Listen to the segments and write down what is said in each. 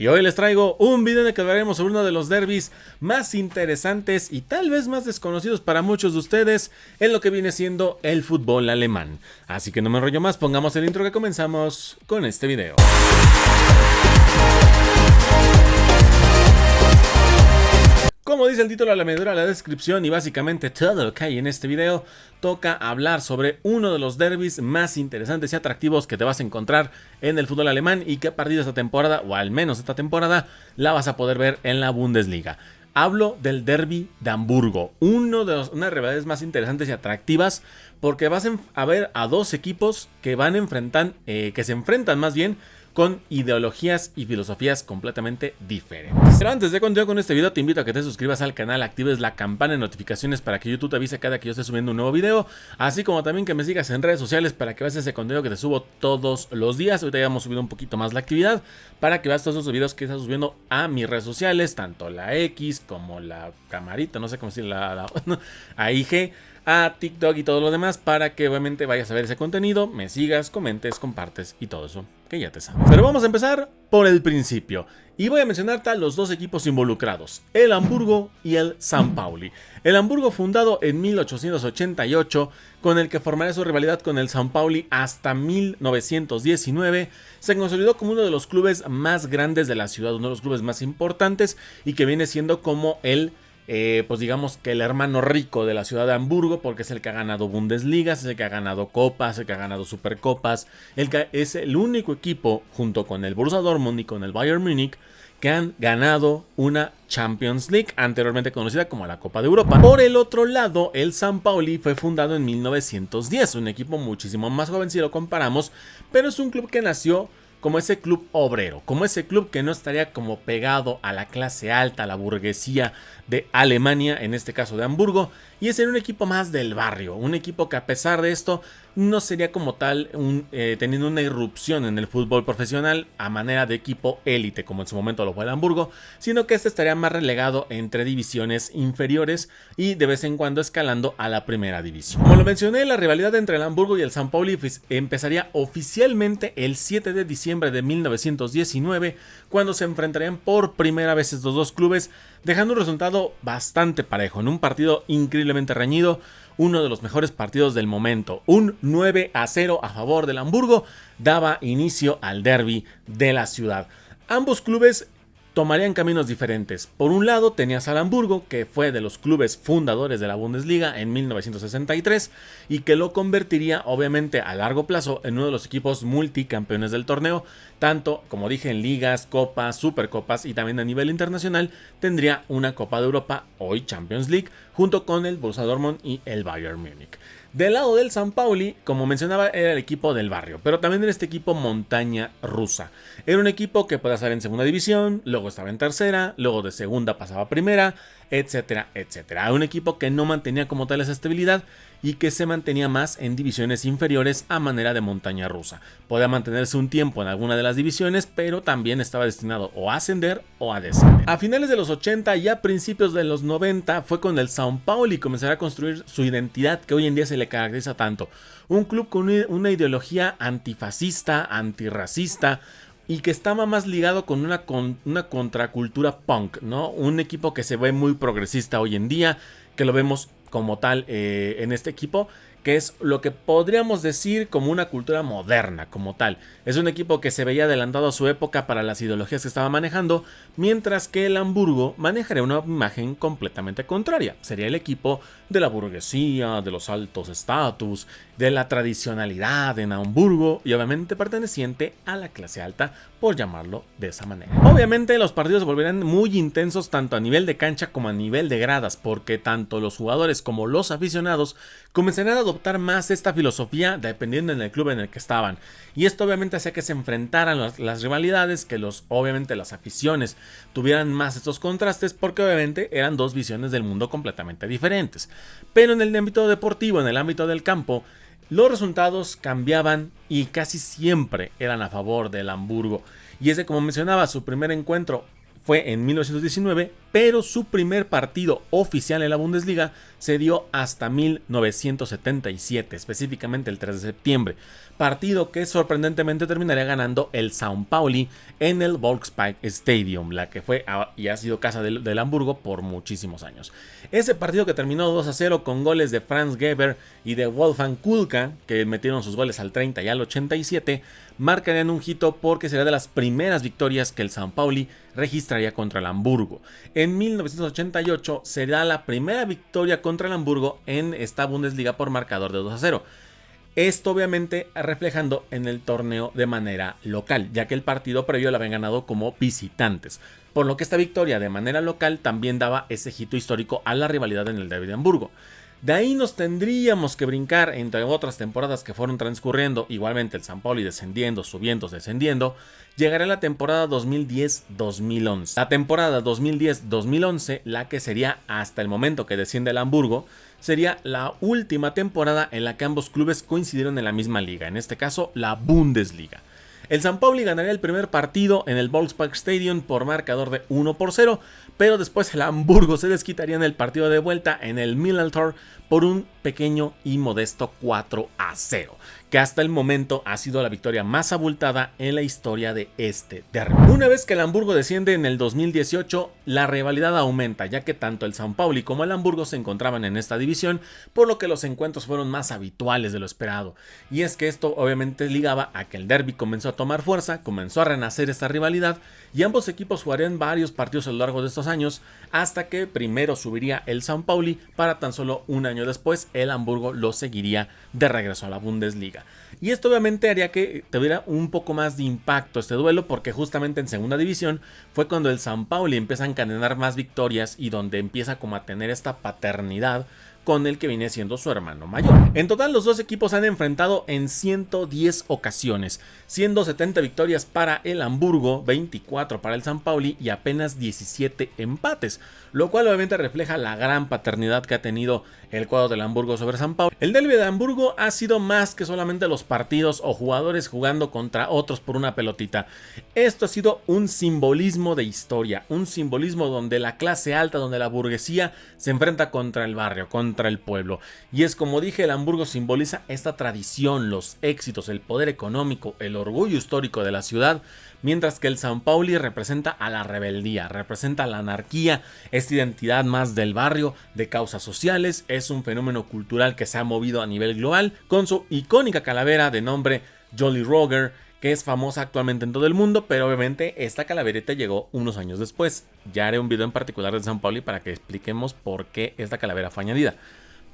Y hoy les traigo un video en el que hablaremos sobre uno de los derbis más interesantes y tal vez más desconocidos para muchos de ustedes en lo que viene siendo el fútbol alemán. Así que no me enrollo más, pongamos el intro que comenzamos con este video. Como dice el título de la medida, la descripción y básicamente todo lo que hay en este video, toca hablar sobre uno de los derbis más interesantes y atractivos que te vas a encontrar en el fútbol alemán y que a partir de esta temporada, o al menos esta temporada, la vas a poder ver en la Bundesliga. Hablo del derbi de Hamburgo, una de las rivalidades más interesantes y atractivas porque vas a ver a dos equipos que se enfrentan más bien con ideologías y filosofías completamente diferentes. Pero antes de continuar con este video, te invito a que te suscribas al canal, actives la campana de notificaciones para que YouTube te avise cada que yo esté subiendo un nuevo video, así como también que me sigas en redes sociales para que veas ese contenido que te subo todos los días. Ahorita ya hemos subido un poquito más la actividad para que veas todos esos videos que estás subiendo a mis redes sociales, tanto la X como la camarita, no sé cómo decir, a IG, a TikTok y todo lo demás, para que obviamente vayas a ver ese contenido, me sigas, comentes, compartes y todo eso que ya te sabes. Pero vamos a empezar por el principio y voy a mencionarte a los dos equipos involucrados, el Hamburgo y el St. Pauli. El Hamburgo, fundado en 1888, con el que formaría su rivalidad con el St. Pauli hasta 1919, se consolidó como uno de los clubes más grandes de la ciudad, uno de los clubes más importantes y que viene siendo como pues digamos que el hermano rico de la ciudad de Hamburgo, porque es el que ha ganado Bundesligas, es el que ha ganado copas, el que ha ganado supercopas, es el único equipo junto con el Borussia Dortmund y con el Bayern Múnich que han ganado una Champions League, anteriormente conocida como la Copa de Europa. Por el otro lado, el St. Pauli fue fundado en 1910, un equipo muchísimo más joven si lo comparamos, pero es un club que nació como ese club obrero, como ese club que no estaría como pegado a la clase alta, a la burguesía de Alemania, en este caso de Hamburgo, y es un equipo más del barrio, un equipo que a pesar de esto no sería como tal teniendo una irrupción en el fútbol profesional a manera de equipo élite como en su momento lo fue el Hamburgo, sino que este estaría más relegado entre divisiones inferiores y de vez en cuando escalando a la primera división. Como lo mencioné, la rivalidad entre el Hamburgo y el St. Pauli empezaría oficialmente el 7 de diciembre de 1919, cuando se enfrentarían por primera vez estos dos clubes, dejando un resultado bastante parejo, en un partido increíblemente reñido, uno de los mejores partidos del momento. Un 9-0 a favor del Hamburgo daba inicio al derbi de la ciudad. Ambos clubes tomarían caminos diferentes. Por un lado tenías al Hamburgo, que fue de los clubes fundadores de la Bundesliga en 1963 y que lo convertiría obviamente a largo plazo en uno de los equipos multicampeones del torneo, tanto como dije en ligas, copas, supercopas y también a nivel internacional tendría una Copa de Europa, hoy Champions League, junto con el Borussia Dortmund y el Bayern Múnich. Del lado del St. Pauli, como mencionaba, era el equipo del barrio, pero también era este equipo montaña rusa. Era un equipo que podía estar en segunda división, luego estaba en tercera, luego de segunda pasaba a primera, etcétera, etcétera. Un equipo que no mantenía como tal esa estabilidad y que se mantenía más en divisiones inferiores a manera de montaña rusa. Podía mantenerse un tiempo en alguna de las divisiones, pero también estaba destinado o a ascender o a descender. A finales de los 80 y a principios de los 90 fue con el St. Pauli comenzará a construir su identidad que hoy en día se le caracteriza tanto. Un club con una ideología antifascista, antirracista, y que estaba más ligado con una contracultura punk, ¿no? Un equipo que se ve muy progresista hoy en día, que lo vemos como tal en este equipo, que es lo que podríamos decir como una cultura moderna como tal. Es un equipo que se veía adelantado a su época para las ideologías que estaba manejando, mientras que el Hamburgo manejaría una imagen completamente contraria. Sería el equipo de la burguesía, de los altos estatus, de la tradicionalidad en Hamburgo y obviamente perteneciente a la clase alta, por llamarlo de esa manera. Obviamente los partidos se volverán muy intensos tanto a nivel de cancha como a nivel de gradas, porque tanto los jugadores como los aficionados comenzarán a adoptar más esta filosofía dependiendo en el club en el que estaban. Y esto obviamente hacía que se enfrentaran las rivalidades, que obviamente las aficiones tuvieran más estos contrastes, porque obviamente eran dos visiones del mundo completamente diferentes. Pero en el ámbito deportivo, en el ámbito del campo, los resultados cambiaban y casi siempre eran a favor del Hamburgo. Y ese, como mencionaba, su primer encuentro fue en 1919 pero su primer partido oficial en la Bundesliga se dio hasta 1977, específicamente el 3 de septiembre, partido que sorprendentemente terminaría ganando el São Paulo en el Volkspark Stadium, la que fue y ha sido casa del Hamburgo por muchísimos años. Ese partido, que terminó 2-0 con goles de Franz Geber y de Wolfgang Kulka, que metieron sus goles al 30 y al 87, marcarían un hito porque será de las primeras victorias que el São Paulo registraría contra el Hamburgo. En 1988 será la primera victoria contra el Hamburgo en esta Bundesliga por marcador de 2-0. Esto obviamente reflejando en el torneo de manera local, ya que el partido previo lo habían ganado como visitantes. Por lo que esta victoria de manera local también daba ese hito histórico a la rivalidad en el derbi de Hamburgo. De ahí nos tendríamos que brincar entre otras temporadas que fueron transcurriendo, igualmente el São Paulo descendiendo, subiendo, descendiendo, llegará la temporada 2010-2011. La temporada 2010-2011, la que sería hasta el momento que desciende el Hamburgo, sería la última temporada en la que ambos clubes coincidieron en la misma liga, en este caso la Bundesliga. El São Paulo ganaría el primer partido en el Volkspark Stadium por marcador de 1-0, pero después el Hamburgo se desquitaría en el partido de vuelta en el Millantor por un pequeño y modesto 4-0, que hasta el momento ha sido la victoria más abultada en la historia de este derbi. Una vez que el Hamburgo desciende en el 2018, la rivalidad aumenta, ya que tanto el São Paulo como el Hamburgo se encontraban en esta división, por lo que los encuentros fueron más habituales de lo esperado. Y es que esto obviamente ligaba a que el derbi comenzó a tomar fuerza, comenzó a renacer esta rivalidad, y ambos equipos jugarían varios partidos a lo largo de estos años, hasta que primero subiría el São Paulo para tan solo un año después el Hamburgo lo seguiría de regreso a la Bundesliga. Y esto obviamente haría que tuviera un poco más de impacto este duelo, porque justamente en segunda división fue cuando el São Paulo empieza a encadenar más victorias y donde empieza como a tener esta paternidad con el que viene siendo su hermano mayor. En total, los dos equipos han enfrentado en 110 ocasiones, siendo 70 victorias para el Hamburgo, 24 para el São Paulo y apenas 17 empates, lo cual obviamente refleja la gran paternidad que ha tenido el cuadro del Hamburgo sobre São Paulo. El derbi de Hamburgo ha sido más que solamente los partidos o jugadores jugando contra otros por una pelotita. Esto ha sido un simbolismo de historia, un simbolismo donde la clase alta, donde la burguesía se enfrenta contra el barrio, contra el pueblo. Y es como dije, el Hamburgo simboliza esta tradición, los éxitos, el poder económico, el orgullo histórico de la ciudad, mientras que el São Paulo representa a la rebeldía, representa a la anarquía, esta identidad más del barrio, de causas sociales. Es un fenómeno cultural que se ha movido a nivel global, con su icónica calavera de nombre Jolly Roger, que es famosa actualmente en todo el mundo, pero obviamente esta calaverita llegó unos años después. Ya haré un video en particular de São Paulo para que expliquemos por qué esta calavera fue añadida.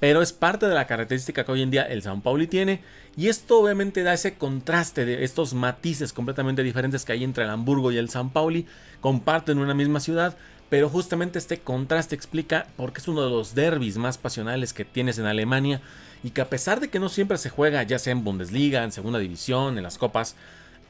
Pero es parte de la característica que hoy en día el São Paulo tiene, y esto obviamente da ese contraste de estos matices completamente diferentes que hay entre el Hamburgo y el São Paulo. Comparten una misma ciudad, pero justamente este contraste explica por qué es uno de los derbis más pasionales que tienes en Alemania, y que a pesar de que no siempre se juega, ya sea en Bundesliga, en segunda división, en las copas,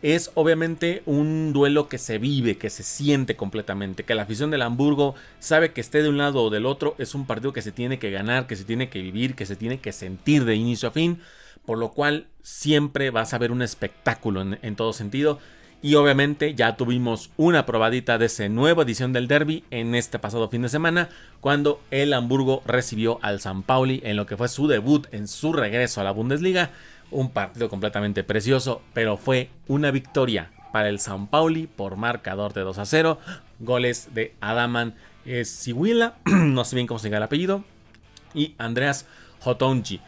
es obviamente un duelo que se vive, que se siente completamente, que la afición del Hamburgo sabe que esté de un lado o del otro, es un partido que se tiene que ganar, que se tiene que vivir, que se tiene que sentir de inicio a fin, por lo cual siempre vas a ver un espectáculo en todo sentido. Y obviamente ya tuvimos una probadita de esa nueva edición del derbi en este pasado fin de semana, cuando el Hamburgo recibió al São Paulo en lo que fue su debut en su regreso a la Bundesliga. Un partido completamente precioso, pero fue una victoria para el São Paulo por marcador de 2-0. Goles de Adaman Siwila, no sé bien cómo se llama el apellido, y Andreas Hotonji.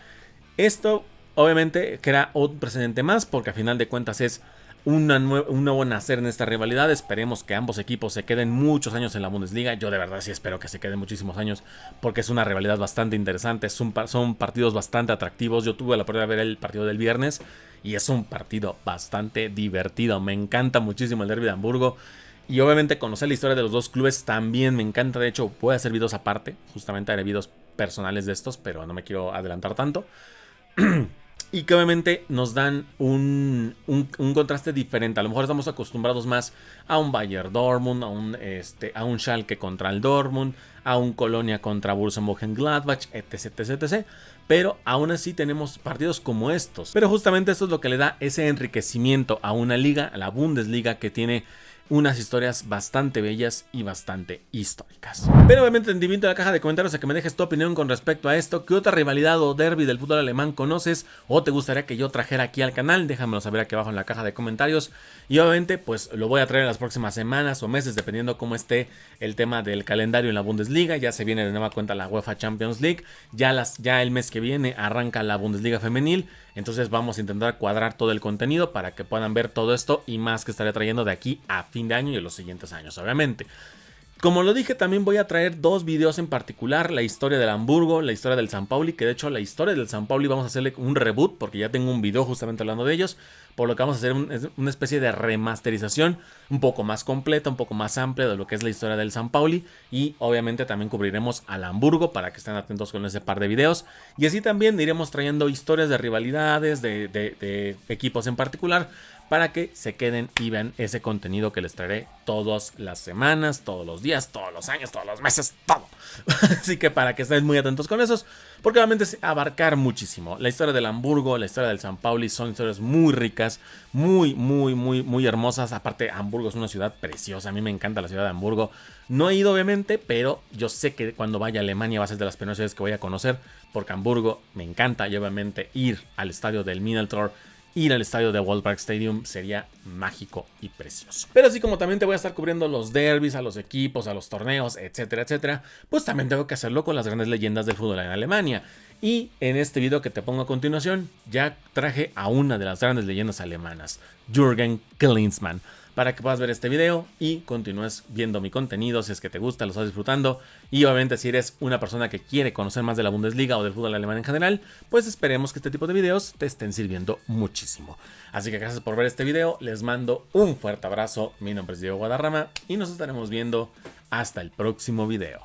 Esto obviamente crea un precedente más, porque a final de cuentas es un nuevo nacer en esta rivalidad. Esperemos que ambos equipos se queden muchos años en la Bundesliga. Yo de verdad sí espero que se queden muchísimos años, porque es una rivalidad bastante interesante. Son partidos bastante atractivos. Yo tuve la oportunidad de ver el partido del viernes y es un partido bastante divertido. Me encanta muchísimo el derbi de Hamburgo. Y obviamente conocer la historia de los dos clubes también me encanta. De hecho, voy a hacer videos aparte. Justamente haré videos personales de estos, pero no me quiero adelantar tanto. Y que obviamente nos dan un contraste diferente. A lo mejor estamos acostumbrados más a un Bayer Dortmund, a un Schalke contra el Dortmund, a un Colonia contra Borussia Mönchengladbach, etc. Pero aún así tenemos partidos como estos. Pero justamente esto es lo que le da ese enriquecimiento a una liga, a la Bundesliga, que tiene unas historias bastante bellas y bastante históricas. Pero obviamente te invito a la caja de comentarios a que me dejes tu opinión con respecto a esto. ¿Qué otra rivalidad o derbi del fútbol alemán conoces o te gustaría que yo trajera aquí al canal? Déjamelo saber aquí abajo en la caja de comentarios. Y obviamente pues lo voy a traer en las próximas semanas o meses, dependiendo cómo esté el tema del calendario en la Bundesliga. Ya se viene de nueva cuenta la UEFA Champions League. Ya el mes que viene arranca la Bundesliga femenil. Entonces vamos a intentar cuadrar todo el contenido para que puedan ver todo esto y más que estaré trayendo de aquí a fin de año y en los siguientes años, obviamente. Como lo dije, también voy a traer dos videos en particular, la historia del Hamburgo, la historia del San Pauli, que de hecho la historia del San Pauli vamos a hacerle un reboot porque ya tengo un video justamente hablando de ellos, por lo que vamos a hacer una especie de remasterización un poco más completa, un poco más amplia de lo que es la historia del San Pauli, y obviamente también cubriremos al Hamburgo para que estén atentos con ese par de videos, y así también iremos trayendo historias de rivalidades, de equipos en particular, para que se queden y vean ese contenido que les traeré todas las semanas, todos los días, todos los años, todos los meses, todo. Así que para que estén muy atentos con esos, porque obviamente es abarcar muchísimo. La historia del Hamburgo, la historia del San Pauli son historias muy ricas, muy hermosas. Aparte, Hamburgo es una ciudad preciosa, a mí me encanta la ciudad de Hamburgo. No he ido obviamente, pero yo sé que cuando vaya a Alemania va a ser de las primeras ciudades que voy a conocer, porque Hamburgo me encanta, y obviamente ir al estadio del Middeltor, ir al estadio de Waldpark Stadium sería mágico y precioso. Pero así como también te voy a estar cubriendo los derbis, a los equipos, a los torneos, etcétera, etcétera, pues también tengo que hacerlo con las grandes leyendas del fútbol en Alemania. Y en este video que te pongo a continuación, ya traje a una de las grandes leyendas alemanas, Jürgen Klinsmann, para que puedas ver este video y continúes viendo mi contenido si es que te gusta, lo estás disfrutando. Y obviamente si eres una persona que quiere conocer más de la Bundesliga o del fútbol alemán en general, pues esperemos que este tipo de videos te estén sirviendo muchísimo. Así que gracias por ver este video, les mando un fuerte abrazo, mi nombre es Diego Guadarrama y nos estaremos viendo hasta el próximo video.